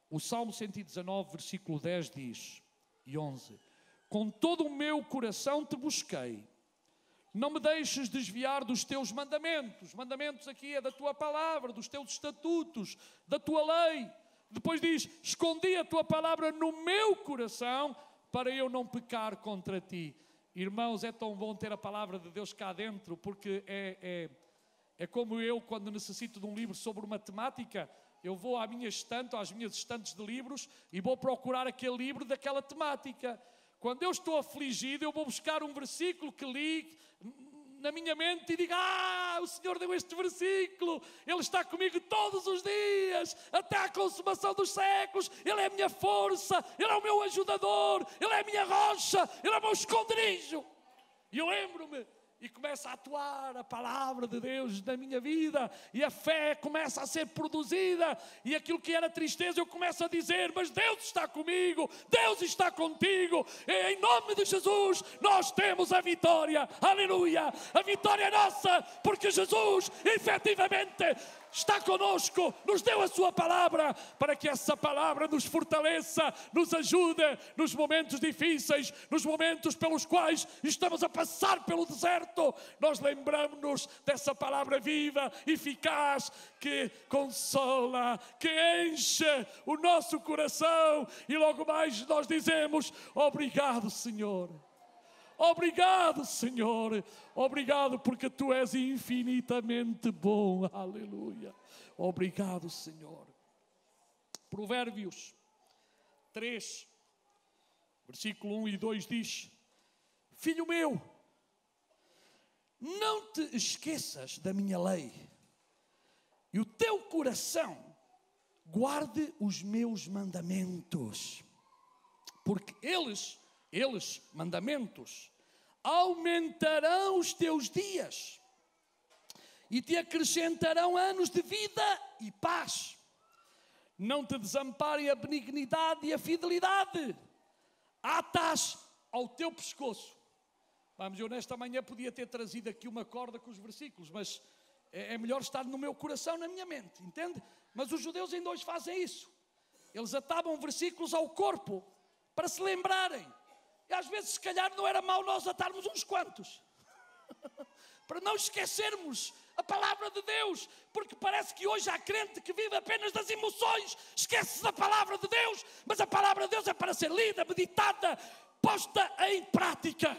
O Salmo 119, versículo 10 diz, e 11: com todo o meu coração te busquei, não me deixes desviar dos teus mandamentos. Mandamentos aqui é da tua palavra, dos teus estatutos, da tua lei. Depois diz, escondi a tua palavra no meu coração para eu não pecar contra ti. Irmãos, é tão bom ter a palavra de Deus cá dentro, porque é como eu, quando necessito de um livro sobre uma temática, eu vou à minha estante, às minhas estantes de livros, e vou procurar aquele livro daquela temática. Quando eu estou afligido, eu vou buscar um versículo que li na minha mente e digo, o Senhor deu este versículo, Ele está comigo todos os dias, até à consumação dos séculos, Ele é a minha força, Ele é o meu ajudador, Ele é a minha rocha, Ele é o meu esconderijo. E eu lembro-me, e começa a atuar a palavra de Deus na minha vida, e a fé começa a ser produzida, e aquilo que era tristeza eu começo a dizer, mas Deus está comigo, Deus está contigo, e em nome de Jesus nós temos a vitória, aleluia, a vitória é nossa, porque Jesus efetivamente está conosco, nos deu a sua palavra, para que essa palavra nos fortaleça, nos ajude nos momentos difíceis, nos momentos pelos quais estamos a passar pelo deserto. Nós lembramos-nos dessa palavra viva, eficaz, que consola, que enche o nosso coração, e logo mais nós dizemos, obrigado, Senhor. Obrigado, Senhor, obrigado porque Tu és infinitamente bom, aleluia, obrigado, Senhor. Provérbios 3, versículo 1 e 2 diz, filho meu, não te esqueças da minha lei, e o teu coração guarde os meus mandamentos, porque eles, mandamentos, aumentarão os teus dias e te acrescentarão anos de vida e paz. Não te desamparem a benignidade e a fidelidade, atas ao teu pescoço. Vamos, eu nesta manhã podia ter trazido aqui uma corda com os versículos, mas é melhor estar no meu coração, na minha mente, entende? Mas os judeus ainda hoje fazem isso. Eles atavam versículos ao corpo para se lembrarem. E às vezes, se calhar, não era mau nós atarmos uns quantos. Para não esquecermos a palavra de Deus. Porque parece que hoje há crente que vive apenas das emoções. Esquece-se da palavra de Deus. Mas a palavra de Deus é para ser lida, meditada, posta em prática.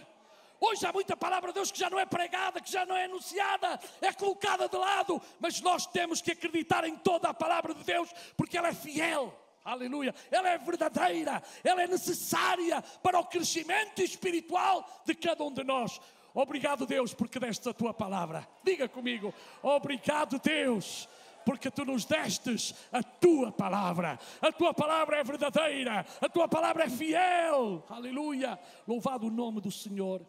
Hoje há muita palavra de Deus que já não é pregada, que já não é anunciada, é colocada de lado. Mas nós temos que acreditar em toda a palavra de Deus, porque ela é fiel. Aleluia, ela é verdadeira, ela é necessária para o crescimento espiritual de cada um de nós. Obrigado, Deus, porque deste a tua palavra. Diga comigo, obrigado, Deus, porque tu nos destes a tua palavra. A tua palavra é verdadeira, a tua palavra é fiel. Aleluia, louvado o nome do Senhor.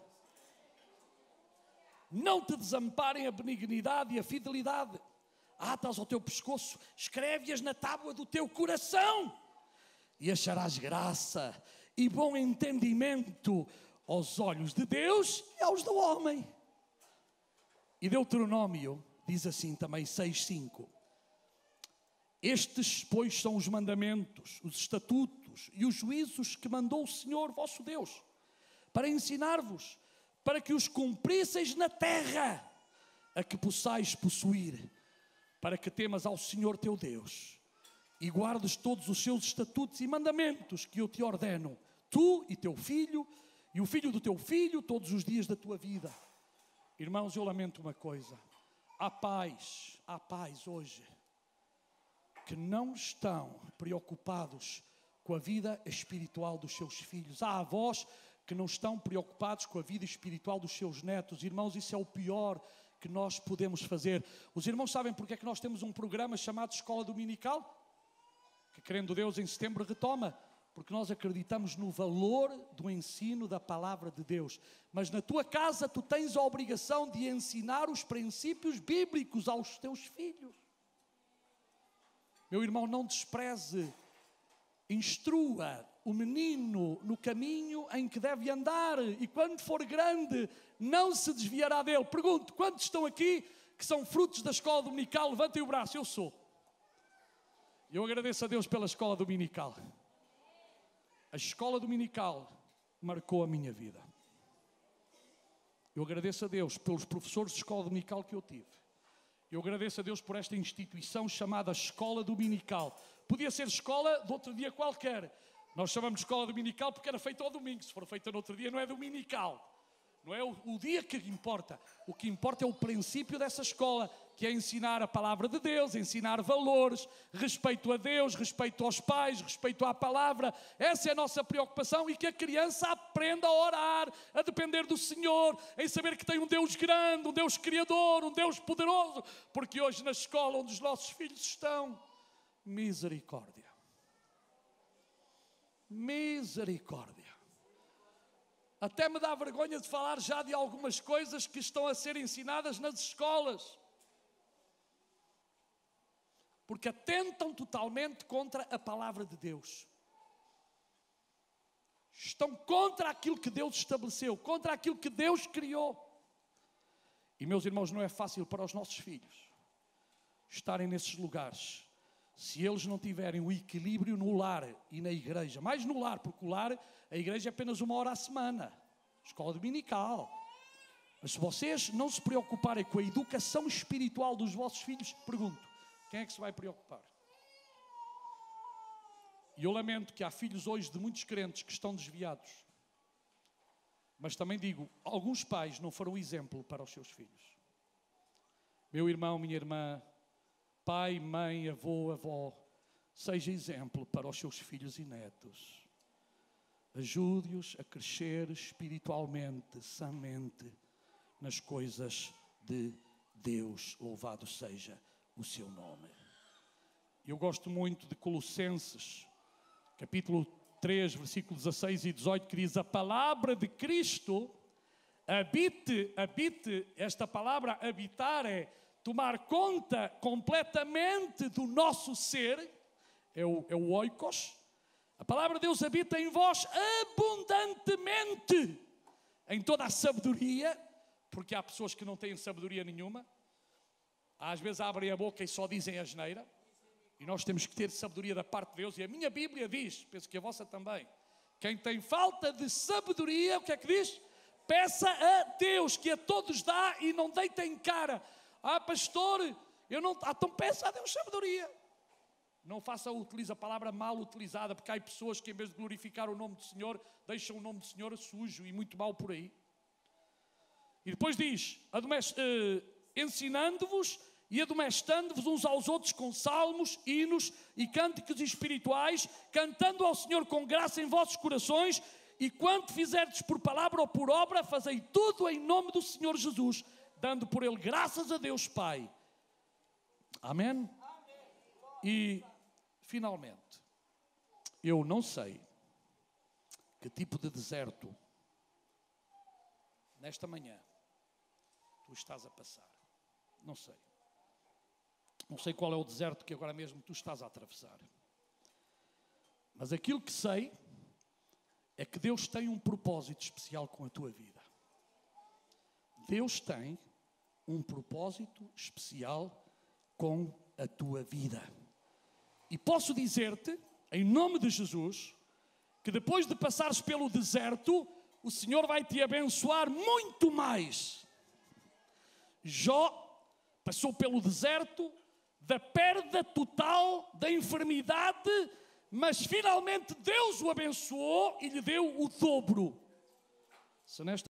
Não te desamparem a benignidade e a fidelidade. Atas ao teu pescoço, escreve-as na tábua do teu coração, e acharás graça e bom entendimento aos olhos de Deus e aos do homem. E Deuteronômio diz assim também, 6:5. Estes, pois, são os mandamentos, os estatutos e os juízos que mandou o Senhor vosso Deus, para ensinar-vos, para que os cumprisseis na terra, a que possais possuir, para que temas ao Senhor teu Deus e guardes todos os seus estatutos e mandamentos que eu te ordeno, tu e teu filho e o filho do teu filho, todos os dias da tua vida. Irmãos, eu lamento uma coisa, há pais hoje que não estão preocupados com a vida espiritual dos seus filhos. Há avós que não estão preocupados com a vida espiritual dos seus netos. Irmãos, isso é o pior que nós podemos fazer. Os irmãos sabem porque é que nós temos um programa chamado Escola Dominical? Que, querendo Deus, em setembro retoma. Porque nós acreditamos no valor do ensino da palavra de Deus. Mas na tua casa tu tens a obrigação de ensinar os princípios bíblicos aos teus filhos. Meu irmão, não despreze
instrua o menino no caminho em que deve andar, e quando for grande não se desviará dele. Pergunto, quantos estão aqui que são frutos da escola dominical? Levantem o braço. Eu sou. Eu agradeço a Deus pela escola dominical. A escola dominical marcou a minha vida. Eu agradeço a Deus pelos professores de escola dominical que eu tive. Eu agradeço a Deus por esta instituição chamada Escola Dominical. Podia ser escola de outro dia qualquer. Nós chamamos de escola dominical porque era feita ao domingo. Se for feita no outro dia, não é dominical. Não é o dia que importa. O que importa é o princípio dessa escola, que é ensinar a palavra de Deus, ensinar valores, respeito a Deus, respeito aos pais, respeito à palavra. Essa é a nossa preocupação, e que a criança aprenda a orar, a depender do Senhor, em saber que tem um Deus grande, um Deus criador, um Deus poderoso. Porque hoje na escola onde os nossos filhos estão, misericórdia. Misericórdia. Até me dá vergonha de falar já de algumas coisas que estão a ser ensinadas nas escolas. Porque atentam totalmente contra a palavra de Deus. Estão contra aquilo que Deus estabeleceu, contra aquilo que Deus criou. E, meus irmãos, não é fácil para os nossos filhos estarem nesses lugares, se eles não tiverem o equilíbrio no lar e na igreja. Mais no lar, porque o lar, a igreja é apenas 1 hora à semana, escola dominical. Mas se vocês não se preocuparem com a educação espiritual dos vossos filhos, pergunto, quem é que se vai preocupar? E eu lamento que há filhos hoje de muitos crentes que estão desviados. Mas também digo, alguns pais não foram exemplo para os seus filhos. Meu irmão, minha irmã, pai, mãe, avô, avó, seja exemplo para os seus filhos e netos. Ajude-os a crescer espiritualmente, samente, nas coisas de Deus. Louvado seja o seu nome. Eu gosto muito de Colossenses, capítulo 3, versículos 16 e 18, que diz: a palavra de Cristo habite, esta palavra habitar é tomar conta completamente do nosso ser, é o oikos. A palavra de Deus habita em vós abundantemente, em toda a sabedoria, porque há pessoas que não têm sabedoria nenhuma, às vezes abrem a boca e só dizem asneira, e nós temos que ter sabedoria da parte de Deus, e a minha Bíblia diz, penso que a vossa também, quem tem falta de sabedoria, o que é que diz? Peça a Deus, que a todos dá e não deita em cara. Ah, pastor, eu não... então peça a Deus sabedoria. Não utilize a palavra mal utilizada, porque há pessoas que em vez de glorificar o nome do Senhor, deixam o nome do Senhor sujo e muito mal por aí. E depois diz, ensinando-vos e admoestando-vos uns aos outros com salmos, hinos e cânticos espirituais, cantando ao Senhor com graça em vossos corações, e quanto fizerdes por palavra ou por obra, fazei tudo em nome do Senhor Jesus, dando por Ele graças a Deus Pai. Amém? E, finalmente, eu não sei que tipo de deserto, nesta manhã, tu estás a passar. Não sei. Não sei qual é o deserto que agora mesmo tu estás a atravessar. Mas aquilo que sei é que Deus tem um propósito especial com a tua vida. Deus tem um propósito especial com a tua vida. E posso dizer-te, em nome de Jesus, que depois de passares pelo deserto, o Senhor vai te abençoar muito mais. Jó passou pelo deserto da perda total da enfermidade, mas finalmente Deus o abençoou e lhe deu o dobro. Se nesta